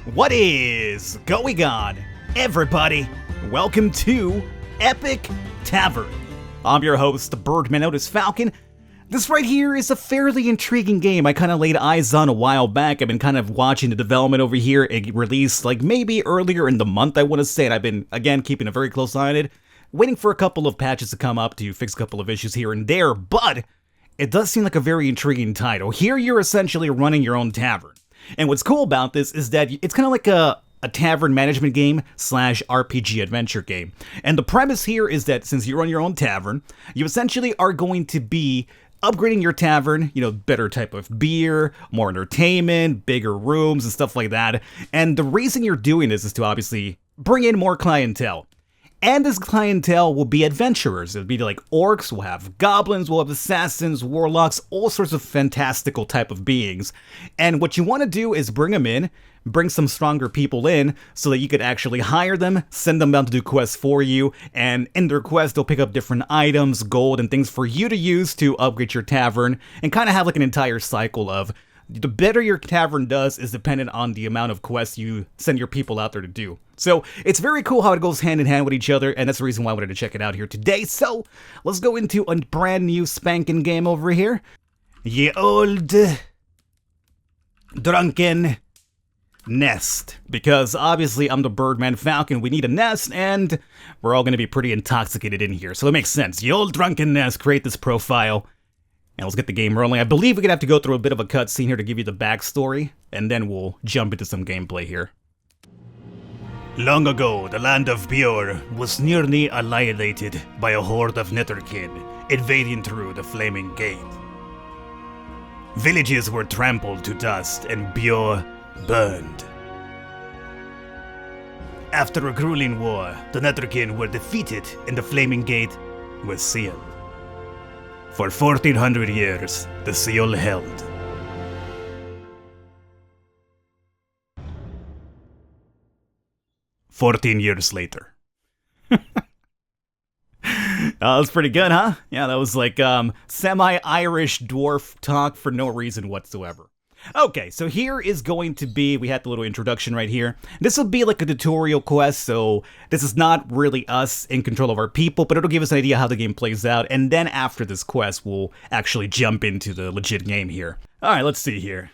What is going on, everybody? Welcome to Epic Tavern. I'm your host, the Birdman Otis Falcon. This right here is a fairly intriguing game I kind of laid eyes on a while back. I've been kind of watching the development over here. It released like maybe earlier in the month, I want to say, and I've been, again, keeping a very close eye on it, waiting for a couple of patches to come up to fix a couple of issues here and there, but it does seem like a very intriguing title. Here you're essentially running your own tavern. And what's cool about this is that it's kind of like a tavern management game slash RPG adventure game. And the premise here is that since you run your own tavern, you essentially are going to be upgrading your tavern, better type of beer, more entertainment, bigger rooms and stuff like that. And the reason you're doing this is to obviously bring in more clientele. And this clientele will be adventurers. It'll be like orcs, we'll have goblins, we'll have assassins, warlocks, all sorts of fantastical type of beings. And what you want to do is bring them in, bring some stronger people in, so that you could actually hire them, send them down to do quests for you, and in their quests they'll pick up different items, gold, and things for you to use to upgrade your tavern, and kind of have like an entire cycle of the better your tavern does is dependent on the amount of quests you send your people out there to do. So it's very cool how it goes hand in hand with each other, and that's the reason why I wanted to check it out here today. So let's go into a brand new spanking game over here. Ye old drunken nest. Because obviously I'm the Birdman Falcon, we need a nest, and we're all going to be pretty intoxicated in here. So it makes sense. Ye old drunken nest, create this profile. And let's get the game rolling. I believe we're going to have to go through a bit of a cutscene here to give you the backstory, and then we'll jump into some gameplay here. Long ago, the land of Bjor was nearly annihilated by a horde of Netherkin invading through the Flaming Gate. Villages were trampled to dust and Bjor burned. After a grueling war, the Netherkin were defeated and the Flaming Gate was sealed. For 1400 years, the seal held. "14 years later." That was pretty good, huh? Yeah, that was like semi-Irish dwarf talk for no reason whatsoever. Okay, so here is going to be, we had the little introduction right here. This will be like a tutorial quest, so this is not really us in control of our people, but it'll give us an idea how the game plays out, and then after this quest, we'll actually jump into the legit game here. Alright, let's see here.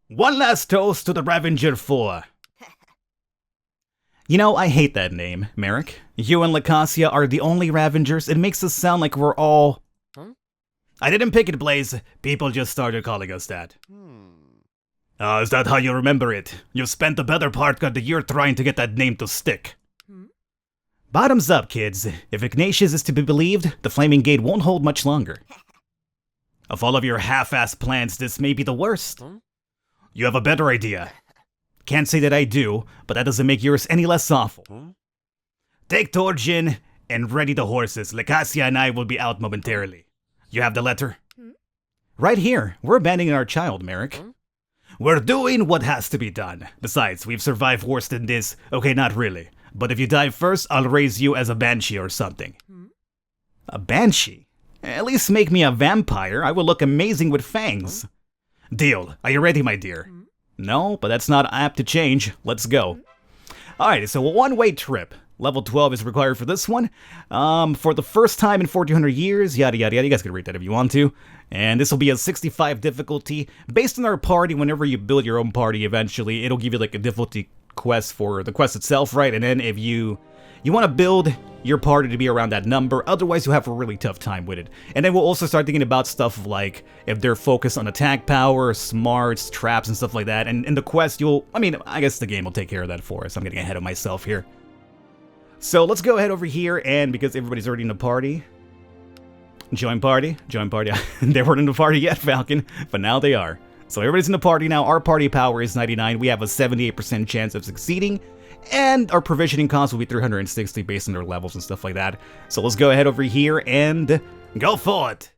One last toast to the Ravager 4. I hate that name, Merrick. You and Lacasia are the only Ravengers. It makes us sound like we're all... Huh? I didn't pick it, Blaze. People just started calling us that. Is that how you remember it? You've spent the better part of the year trying to get that name to stick. Bottoms up, kids. If Ignatius is to be believed, the Flaming Gate won't hold much longer. Of all of your half-assed plans, this may be the worst. You have a better idea. Can't say that I do, but that doesn't make yours any less awful. Take Torjin and ready the horses. Lacasia and I will be out momentarily. You have the letter? Right here. We're abandoning our child, Merrick. We're doing what has to be done. Besides, we've survived worse than this. Okay, not really. But if you die first, I'll raise you as a banshee or something. A banshee? At least make me a vampire. I will look amazing with fangs. Deal. Are you ready, my dear? No, but that's not apt to change. Let's go. Alright, so a one-way trip. Level 12 is required for this one. For the first time in 1400 years, yada yada yada. You guys can read that if you want to. And this will be a 65 difficulty. Based on our party, whenever you build your own party eventually, it'll give you like a difficulty quest for the quest itself, right? And then if you want to build your party to be around that number, otherwise you'll have a really tough time with it. And then we'll also start thinking about stuff like if they're focused on attack power, smarts, traps, and stuff like that. And in the quest, I guess the game will take care of that for us. I'm getting ahead of myself here. So let's go ahead over here, and because everybody's already in the party, join party. They weren't in the party yet, Falcon, but now they are. So everybody's in the party now. Our party power is 99. We have a 78% chance of succeeding, and our provisioning cost will be 360 based on their levels and stuff like that. So let's go ahead over here and go for it.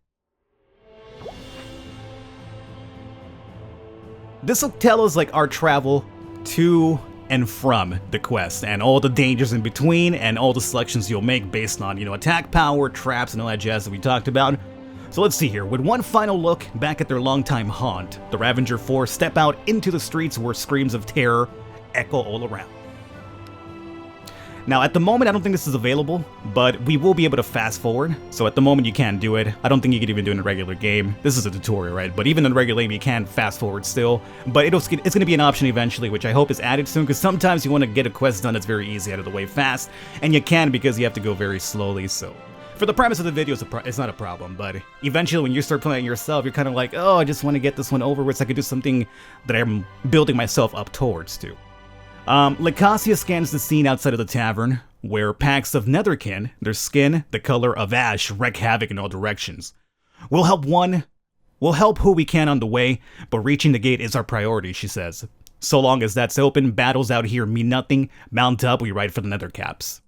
This will tell us like our travel to and from the quest, and all the dangers in between, and all the selections you'll make based on, attack power, traps, and all that jazz that we talked about. So let's see here. With one final look back at their longtime haunt, the Ravager 4 step out into the streets where screams of terror echo all around. Now, at the moment, I don't think this is available, but we will be able to fast forward. So at the moment, you can't do it. I don't think you can even do it in a regular game. This is a tutorial, right? But even in a regular game, you can fast forward still. But it's going to be an option eventually, which I hope is added soon, because sometimes you want to get a quest done that's very easy out of the way fast, and you can because you have to go very slowly, so... For the premise of the video, it's not a problem, but eventually when you start playing yourself, you're kind of like, oh, I just want to get this one over with so I can do something that I'm building myself up towards to. Lacasia scans the scene outside of the tavern, where packs of netherkin, their skin the color of ash, wreak havoc in all directions. We'll help who we can on the way, but reaching the gate is our priority, she says. So long as that's open, battles out here mean nothing. Mount up, we ride for the nether caps.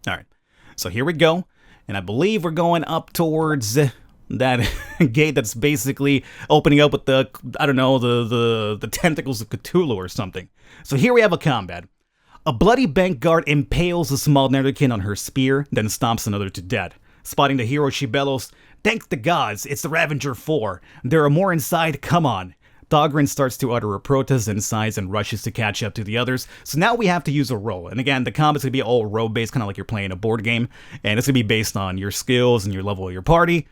Alright. So here we go, and I believe we're going up towards that gate that's basically opening up with the, I don't know, the tentacles of Cthulhu or something. So here we have a combat. A bloody bank guard impales a small netherkin on her spear, then stomps another to death. Spotting the hero, she bellows, "Thank the gods, it's the Ravager 4. There are more inside, come on." Thogrin starts to utter a protest and sighs and rushes to catch up to the others. So now we have to use a roll. And again, the combat's going to be all roll-based, kind of like you're playing a board game. And it's going to be based on your skills and your level of your party.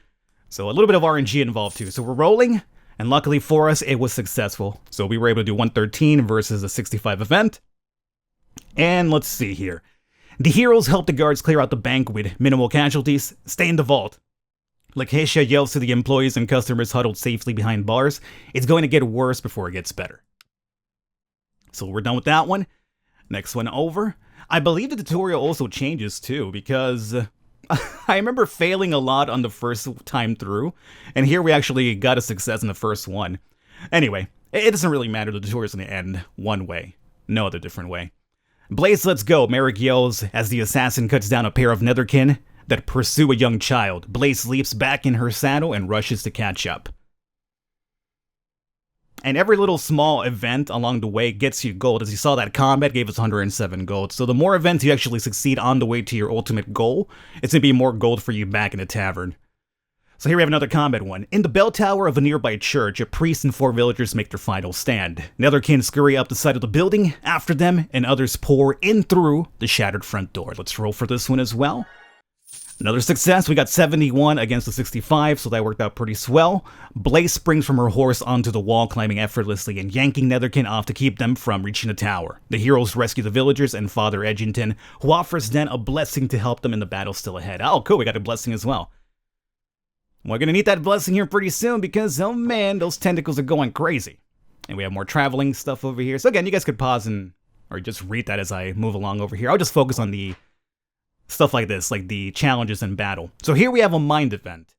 So a little bit of RNG involved too. So we're rolling, and luckily for us, it was successful. So we were able to do 113 versus a 65 event. And let's see here. The heroes help the guards clear out the bank with minimal casualties. Stay in the vault. Lacasia yells to the employees and customers huddled safely behind bars. It's going to get worse before it gets better. So we're done with that one. Next one over. I believe the tutorial also changes too, because I remember failing a lot on the first time through, and here we actually got a success in the first one. Anyway, it doesn't really matter, the tutorial's going to end one way, no other different way. Blaze, let's go, Merrick yells as the assassin cuts down a pair of netherkin that pursue a young child. Blaze leaps back in her saddle and rushes to catch up. And every little small event along the way gets you gold. As you saw, that combat gave us 107 gold. So the more events you actually succeed on the way to your ultimate goal, it's going to be more gold for you back in the tavern. So here we have another combat one. In the bell tower of a nearby church, a priest and 4 villagers make their final stand. Netherkin scurry up the side of the building after them, and others pour in through the shattered front door. Let's roll for this one as well. Another success, we got 71 against the 65, so that worked out pretty swell. Blaze springs from her horse onto the wall, climbing effortlessly and yanking netherkin off to keep them from reaching the tower. The heroes rescue the villagers and Father Edgington, who offers Den a blessing to help them in the battle still ahead. Oh, cool, we got a blessing as well. We're gonna need that blessing here pretty soon because, oh man, those tentacles are going crazy. And we have more traveling stuff over here. So again, you guys could pause or just read that as I move along over here. I'll just focus on the stuff like this, like the challenges in battle. So here we have a mind event.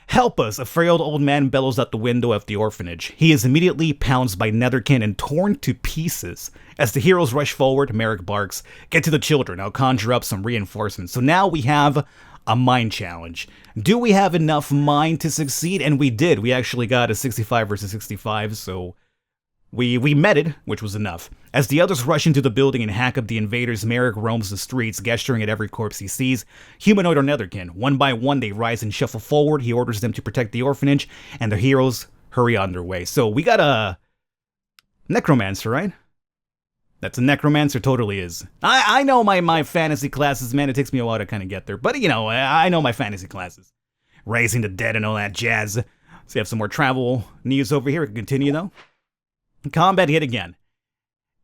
Help us, a frail old man bellows out the window of the orphanage. He is immediately pounced by netherkin and torn to pieces. As the heroes rush forward, Merrick barks, "Get to the children, I'll conjure up some reinforcements." So now we have a mind challenge. Do we have enough mind to succeed? And we did. We actually got a 65 versus 65, so we met it, which was enough. As the others rush into the building and hack up the invaders, Merrick roams the streets, gesturing at every corpse he sees. Humanoid or netherkin. One by one, they rise and shuffle forward. He orders them to protect the orphanage, and the heroes hurry on their way. So we got a necromancer, right? That's a necromancer, totally is. I know my fantasy classes, man. It takes me a while to kind of get there. But, you know, I know my fantasy classes. Raising the dead and all that jazz. So you have some more travel news over here. We can continue, though. Combat hit again.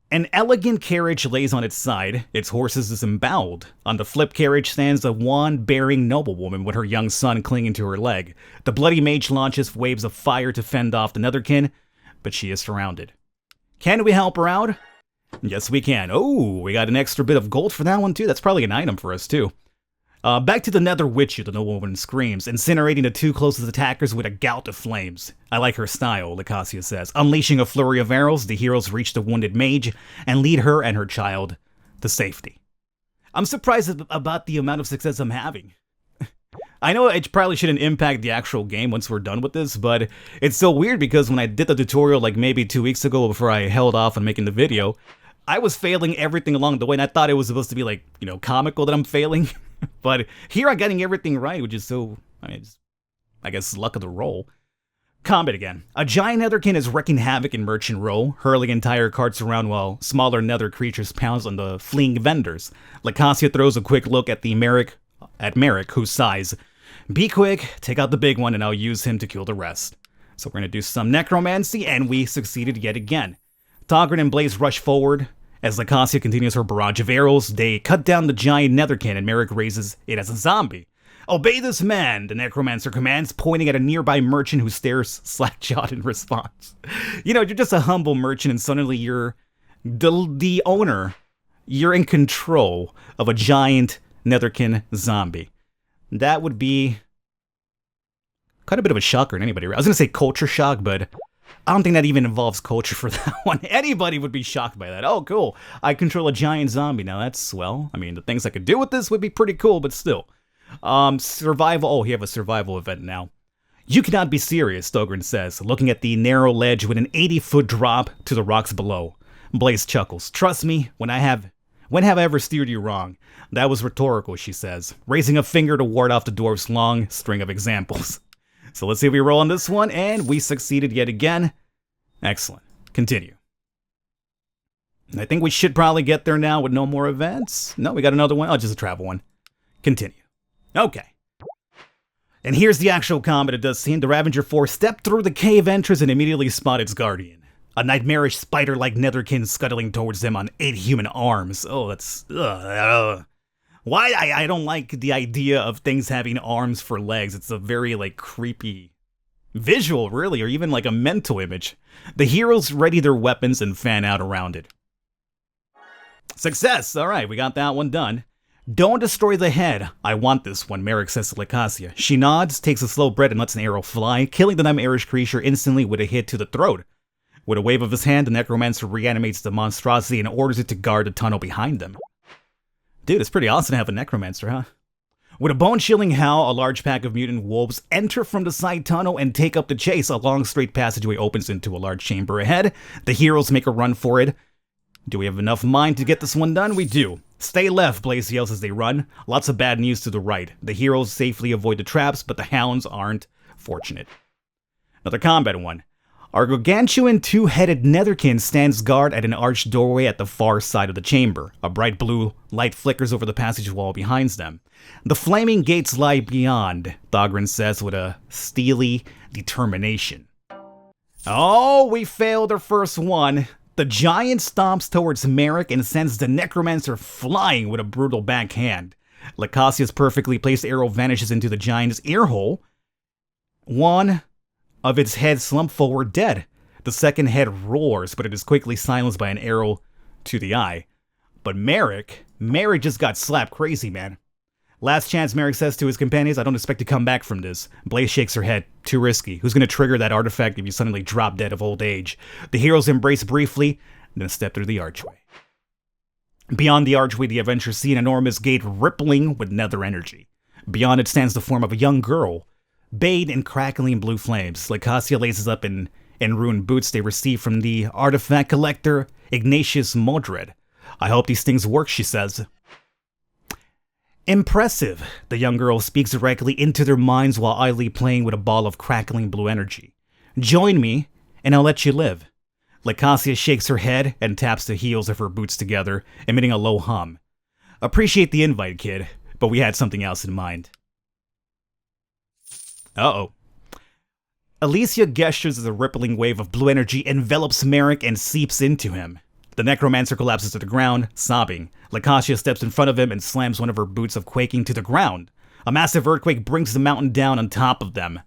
An elegant carriage lays on its side, its horses disemboweled. On the flip carriage stands a wand-bearing noblewoman with her young son clinging to her leg. The bloody mage launches waves of fire to fend off the netherkin, but she is surrounded. Can we help her out? Yes, we can. Oh, we got an extra bit of gold for that one, too. That's probably an item for us, too. Back to the nether witch, the noblewoman screams, incinerating the 2 closest attackers with a gout of flames. I like her style, Lacasia says. Unleashing a flurry of arrows, the heroes reach the wounded mage and lead her and her child to safety. I'm surprised about the amount of success I'm having. I know it probably shouldn't impact the actual game once we're done with this, but it's so weird because when I did the tutorial like maybe 2 weeks ago before I held off on making the video, I was failing everything along the way, and I thought it was supposed to be like, you know, comical that I'm failing. But here I'm getting everything right, which is so, I mean, I guess luck of the roll. Combat again. A giant netherkin is wreaking havoc in Merchant Row, hurling entire carts around while smaller nether creatures pounce on the fleeing vendors. Lacasia throws a quick look at Merrick, who sighs, "Be quick, take out the big one, and I'll use him to kill the rest." So we're gonna do some necromancy, and we succeeded yet again. Togrin and Blaze rush forward. As Lacasia continues her barrage of arrows, they cut down the giant netherkin, and Merrick raises it as a zombie. "Obey this man," the necromancer commands, pointing at a nearby merchant who stares slack-jawed in response. You know, you're just a humble merchant, and suddenly you're the owner. You're in control of a giant netherkin zombie. That would be kind of a bit of a shocker in anybody. I was going to say culture shock, but I don't think that even involves culture for that one. Anybody would be shocked by that. Oh, cool. I control a giant zombie. Now, that's swell. I mean, the things I could do with this would be pretty cool, but still. Survival. Oh, you have a survival event now. "You cannot be serious," Thogrin says, looking at the narrow ledge with an 80-foot drop to the rocks below. Blaze chuckles. "Trust me, when have I ever steered you wrong?" "That was rhetorical," she says, raising a finger to ward off the dwarf's long string of examples. So let's see if we roll on this one, and we succeeded yet again. Excellent. Continue. I think we should probably get there now with no more events. No, we got another one. Oh, just a travel one. Continue. Okay. And here's the actual combat it does seem. The Ravager 4 stepped through the cave entrance and immediately spotted its guardian. A nightmarish spider-like netherkin scuttling towards them on 8 human arms. Oh, that's... Why? I don't like the idea of things having arms for legs. It's a very, like, creepy visual, really, or even like a mental image. The heroes ready their weapons and fan out around it. Success! Alright, we got that one done. "Don't destroy the head. I want this one," Merrick says to Lacasia. She nods, takes a slow breath, and lets an arrow fly, killing the nightmarish creature instantly with a hit to the throat. With a wave of his hand, the necromancer reanimates the monstrosity and orders it to guard the tunnel behind them. Dude, it's pretty awesome to have a necromancer, huh? With a bone-chilling howl, a large pack of mutant wolves enter from the side tunnel and take up the chase. A long, straight passageway opens into a large chamber ahead. The heroes make a run for it. Do we have enough mind to get this one done? We do. "Stay left," Blaze yells as they run. Lots of bad news to the right. The heroes safely avoid the traps, but the hounds aren't fortunate. Another combat one. Our gargantuan 2-headed netherkin stands guard at an arched doorway at the far side of the chamber. A bright blue light flickers over the passage wall behind them. "The flaming gates lie beyond," Thogrin says with a steely determination. Oh, we failed our first one. The giant stomps towards Merrick and sends the necromancer flying with a brutal backhand. Lacasia's perfectly placed arrow vanishes into the giant's earhole. One of its heads slump forward dead. The second head roars, but it is quickly silenced by an arrow to the eye. But Merrick just got slapped crazy, man. Last chance, Merrick says to his companions, "I don't expect to come back from this." Blaze shakes her head. Too risky. Who's going to trigger that artifact if you suddenly drop dead of old age? The heroes embrace briefly, then step through the archway. Beyond the archway, the adventurers see an enormous gate rippling with nether energy. Beyond it stands the form of a young girl, bathed in crackling blue flames. Lacasia laces up in ruined boots they received from the artifact collector, Ignatius Modred. "I hope these things work," she says. "Impressive." The young girl speaks directly into their minds while idly playing with a ball of crackling blue energy. "Join me, and I'll let you live." Lacasia shakes her head and taps the heels of her boots together, emitting a low hum. "Appreciate the invite, kid, but we had something else in mind." Uh-oh. Alicia gestures as a rippling wave of blue energy envelops Merrick and seeps into him. The necromancer collapses to the ground, sobbing. Lacasia steps in front of him and slams one of her boots of quaking to the ground. A massive earthquake brings the mountain down on top of them.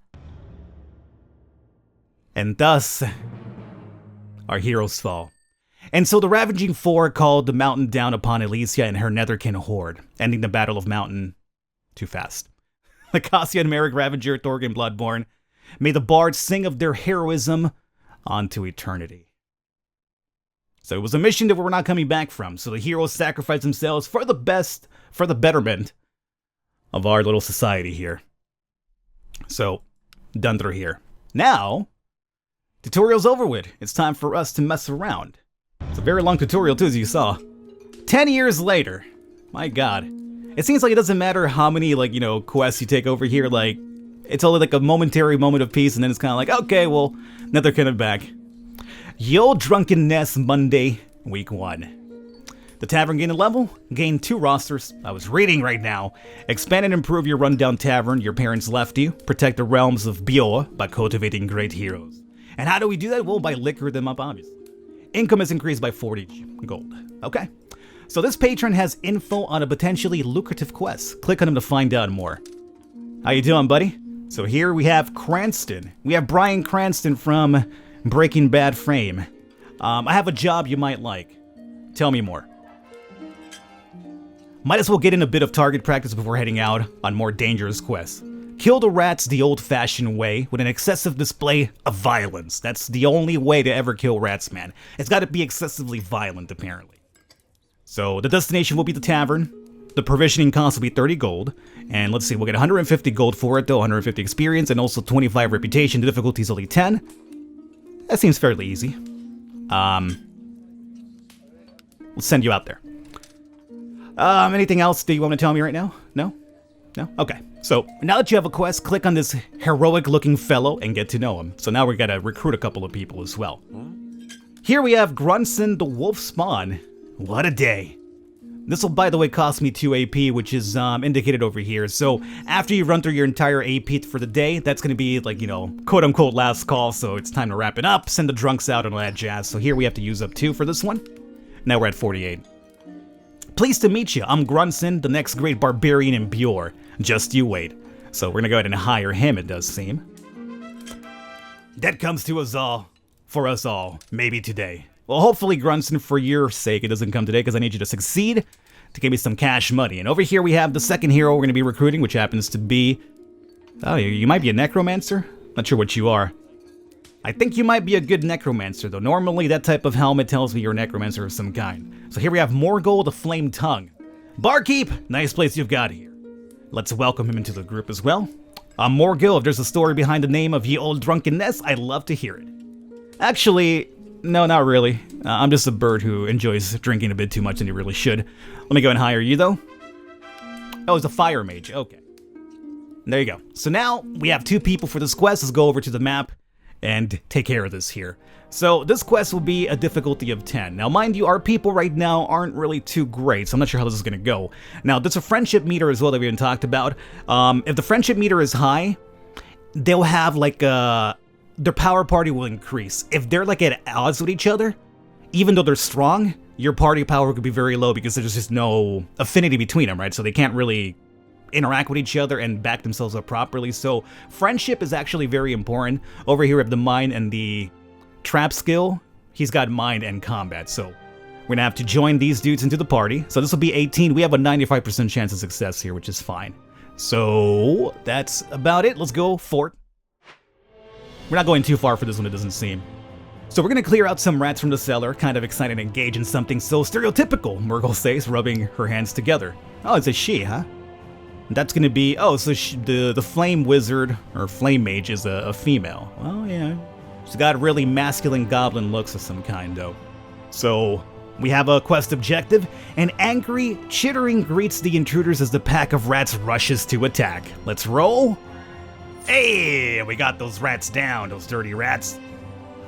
And thus, our heroes fall. And so the Ravaging Four called the mountain down upon Alicia and her netherkin horde, ending the Battle of Mountain too fast. Lacasia and Merrick Ravager, Thorgan Bloodborne, may the bards sing of their heroism onto eternity. So it was a mission that we're not coming back from, so the heroes sacrifice themselves for the best, for the betterment of our little society here. So, done through here. Now, tutorial's over with. It's time for us to mess around. It's a very long tutorial too, as you saw. 10 years later. My god. It seems like it doesn't matter how many, quests you take over here, It's only like a momentary moment of peace, and then it's kind of like, okay, well, now they're coming back. Yo Drunkenness Monday, week 1. The tavern gained a level, gained 2 rosters. I was reading right now. Expand and improve your rundown tavern your parents left you. Protect the realms of Bio by cultivating great heroes. And how do we do that? Well, by liquor them up, obviously. Income is increased by 40 gold. Okay. So this patron has info on a potentially lucrative quest. Click on him to find out more. How you doing, buddy? So here we have Cranston. We have Bryan Cranston from Breaking Bad fame. I have a job you might like. Tell me more. Might as well get in a bit of target practice before heading out on more dangerous quests. Kill the rats the old-fashioned way with an excessive display of violence. That's the only way to ever kill rats, man. It's got to be excessively violent, apparently. So the destination will be the tavern. The provisioning cost will be 30 gold. And let's see, we'll get 150 gold for it, though, 150 experience, and also 25 reputation. The difficulty is only 10. That seems fairly easy. We'll send you out there. Anything else that you want to tell me right now? No? No? Okay. So, now that you have a quest, click on this heroic-looking fellow and get to know him. So now we gotta recruit a couple of people as well. Here we have Grunson the Wolf Spawn. What a day. This will, by the way, cost me 2 AP, which is indicated over here. So, after you run through your entire AP for the day, that's gonna be, like, you know, quote-unquote last call, so it's time to wrap it up, send the drunks out and all that jazz. So here we have to use up 2 for this one. Now we're at 48. Pleased to meet you. I'm Grunson, the next great barbarian in Bjor. Just you wait. So we're gonna go ahead and hire him, it does seem. That comes to us all. For us all. Maybe today. Well, hopefully, Grunson, for your sake, it doesn't come today, because I need you to succeed to give me some cash money. And over here we have the second hero we're gonna be recruiting, which happens to be... Oh, you might be a necromancer? Not sure what you are. I think you might be a good necromancer, though. Normally, that type of helmet tells me you're a necromancer of some kind. So here we have Morgul the Flame Tongue. Barkeep! Nice place you've got here. Let's welcome him into the group as well. Morgul, if there's a story behind the name of Ye Old Drunkenness, I'd love to hear it. Actually, no, not really. I'm just a bird who enjoys drinking a bit too much than he really should. Let me go and hire you, though. Oh, it's a fire mage. Okay. There you go. So now, we have 2 people for this quest. Let's go over to the map and take care of this here. So this quest will be a difficulty of 10. Now mind you, our people right now aren't really too great, so I'm not sure how this is going to go. Now there's a friendship meter as well that we haven't talked about. If the friendship meter is high, they'll have like their power party will increase. If they're like at odds with each other, even though they're strong, your party power could be very low because there's just no affinity between them, right? So they can't really interact with each other and back themselves up properly. So friendship is actually very important. Over here we have the mind and the trap skill. He's got mind and combat, so we're gonna have to join these dudes into the party. So this will be 18. We have a 95% chance of success here, which is fine. So that's about it. Let's go fort. We're not going too far for this one, it doesn't seem. So we're gonna clear out some rats from the cellar, kind of excited to engage in something so stereotypical, Morgul says, rubbing her hands together. Oh, it's a she, huh? That's gonna be, oh, so the flame wizard, or flame mage, is a female. Well, yeah. She's got really masculine goblin looks of some kind, though. So, we have a quest objective. An angry chittering greets the intruders as the pack of rats rushes to attack. Let's roll. Hey, we got those rats down, those dirty rats.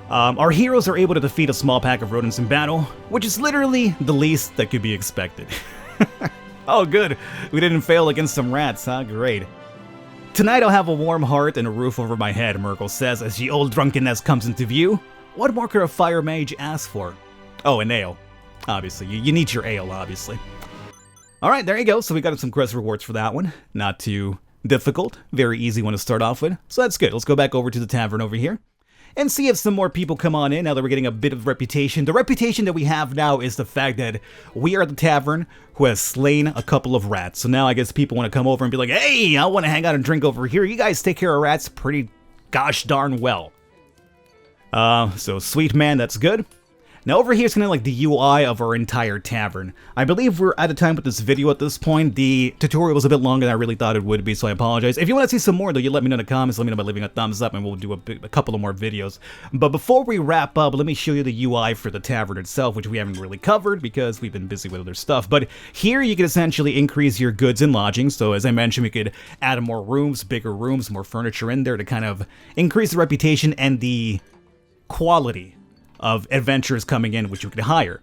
Our heroes are able to defeat a small pack of rodents in battle, which is literally the least that could be expected. Oh, good. We didn't fail against some rats, huh? Great. Tonight I'll have a warm heart and a roof over my head, Morgul says as the old drunkenness comes into view. What more could a fire mage ask for? Oh, an ale. Obviously. You need your ale, obviously. Alright, there you go. So we got some quest rewards for that one. Not too difficult. Very easy one to start off with. So that's good. Let's go back over to the tavern over here and see if some more people come on in now that we're getting a bit of reputation. The reputation that we have now is the fact that we are the tavern who has slain a couple of rats. So now I guess people want to come over and be like, hey, I want to hang out and drink over here. You guys take care of rats pretty gosh darn well. So sweet man, that's good. Now over here is kind of like the UI of our entire tavern. I believe we're out of time with this video at this point. The tutorial was a bit longer than I really thought it would be, so I apologize. If you want to see some more though, you let me know in the comments, let me know by leaving a thumbs up, and we'll do a couple of more videos. But before we wrap up, let me show you the UI for the tavern itself, which we haven't really covered because we've been busy with other stuff. But here you can essentially increase your goods and lodging. So as I mentioned, we could add more rooms, bigger rooms, more furniture in there to kind of increase the reputation and the quality of adventurers coming in, which you could hire.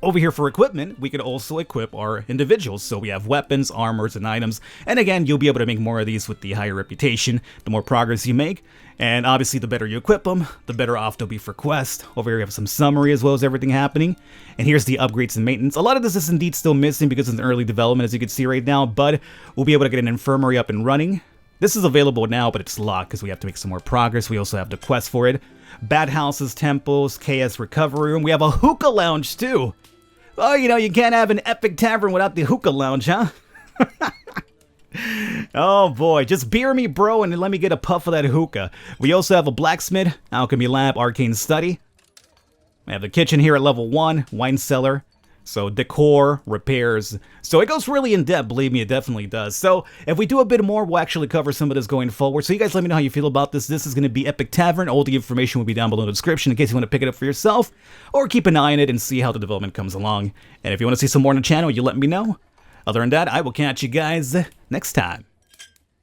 Over here for equipment, we could also equip our individuals. So we have weapons, armors, and items. And again, you'll be able to make more of these with the higher reputation, the more progress you make. And obviously, the better you equip them, the better off they'll be for quest. Over here, we have some summary as well as everything happening. And here's the upgrades and maintenance. A lot of this is indeed still missing because it's in early development, as you can see right now. But we'll be able to get an infirmary up and running. This is available now, but it's locked because we have to make some more progress. We also have the quest for it. Bad houses, temples, KS recovery room. We have a hookah lounge too. Oh, you know, you can't have an Epic Tavern without the hookah lounge, huh? Oh boy, just beer me, bro, and let me get a puff of that hookah. We also have a blacksmith, alchemy lab, arcane study. We have the kitchen here at level 1, wine cellar. So decor, repairs. So it goes really in depth, believe me, it definitely does. So if we do a bit more, we'll actually cover some of this going forward. So you guys let me know how you feel about this. This is going to be Epic Tavern. All the information will be down below in the description in case you want to pick it up for yourself. Or keep an eye on it and see how the development comes along. And if you want to see some more on the channel, you let me know. Other than that, I will catch you guys next time.